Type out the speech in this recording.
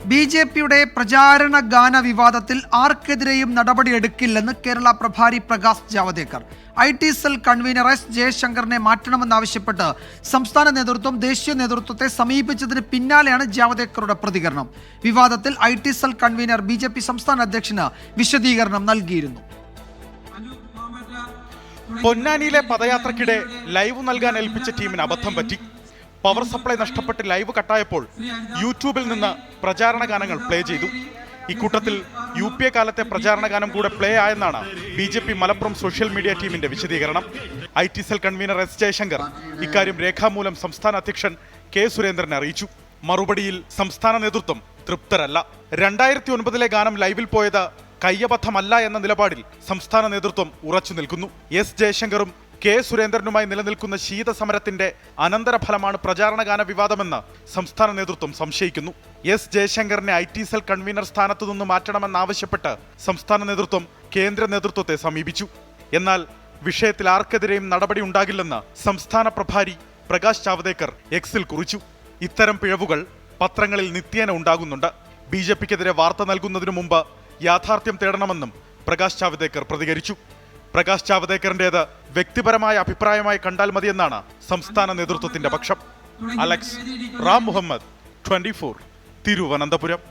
ബി.ജെ.പിയുടെ പ്രചാരണ ഗാന വിവാദത്തിൽ ആർക്കെതിരെയും നടപടിയെടുക്കില്ലെന്ന് കേരള പ്രഭാരി Prakash Javadekar. IT cell convener S ജയശങ്കറിനെ മാറ്റണമെന്നാവശ്യപ്പെട്ട് സംസ്ഥാന നേതൃത്വം ദേശീയ നേതൃത്വത്തെ സമീപിച്ചതിന് പിന്നാലെയാണ് ജാവദേക്കറുടെ പ്രതികരണം. വിവാദത്തിൽ ഐ.ടി സെൽ കൺവീനർ ബി.ജെ.പി സംസ്ഥാന അധ്യക്ഷന് വിശദീകരണം നൽകിയിരുന്നു. പൊന്നാനിയിലെ പദയാത്രയ്ക്കിടെ ലൈവ് നൽകാൻ ഏൽപ്പിച്ച ടീമിന് അബദ്ധം പറ്റി. പവർ സപ്ലൈ നഷ്ടപ്പെട്ട് ലൈവ് കട്ടായപ്പോൾ യൂട്യൂബിൽ നിന്ന് പ്രചാരണ ഗാനങ്ങൾ പ്ലേ ചെയ്തു. ഇക്കൂട്ടത്തിൽ UPA കാലത്തെ പ്രചാരണ ഗാനം കൂടെ പ്ലേ ആയെന്നാണ് ബി.ജെ.പി മലപ്പുറം സോഷ്യൽ മീഡിയ ടീമിന്റെ വിശദീകരണം. IT cell convener S Jayashankar ഇക്കാര്യം രേഖാമൂലം സംസ്ഥാന അധ്യക്ഷൻ കെ സുരേന്ദ്രനെ അറിയിച്ചു. മറുപടിയിൽ സംസ്ഥാന നേതൃത്വം തൃപ്തരല്ല. 2009 ഗാനം ലൈവിൽ പോയത് കയ്യബദ്ധമല്ല എന്ന നിലപാടിൽ സംസ്ഥാന നേതൃത്വം ഉറച്ചു നിൽക്കുന്നു. എസ് ജയശങ്കറും കെ സുരേന്ദ്രനുമായി നിലനിൽക്കുന്ന ശീതസമരത്തിന്റെ അനന്തരഫലമാണ് പ്രചാരണ ഗാന വിവാദമെന്ന് സംസ്ഥാന നേതൃത്വം സംശയിക്കുന്നു. എസ് ജയശങ്കറിനെ ഐ.ടി സെൽ കൺവീനർ സ്ഥാനത്തു നിന്ന് മാറ്റണമെന്നാവശ്യപ്പെട്ട് സംസ്ഥാന നേതൃത്വം കേന്ദ്ര നേതൃത്വത്തെ സമീപിച്ചു. എന്നാൽ വിഷയത്തിൽ ആർക്കെതിരെയും നടപടി ഉണ്ടാകില്ലെന്ന് സംസ്ഥാന പ്രഭാരി പ്രകാശ് ജാവദേക്കർ എക്സിൽ കുറിച്ചു. ഇത്തരം പിഴവുകൾ പത്രങ്ങളിൽ നിത്യേന ഉണ്ടാകുന്നുണ്ട്. ബി.ജെ.പിക്കെതിരെ വാർത്ത നൽകുന്നതിനു മുമ്പ് യാഥാർത്ഥ്യം തേടണമെന്നും പ്രകാശ് ജാവദേക്കർ പ്രതികരിച്ചു. പ്രകാശ് ജാവദേക്കറിന്റേത് വ്യക്തിപരമായ അഭിപ്രായമായി കണ്ടാൽ മതിയെന്നാണ് സംസ്ഥാന നേതൃത്വത്തിന്റെ പക്ഷം. അലക്സ് റാം മുഹമ്മദ്, 24, തിരുവനന്തപുരം.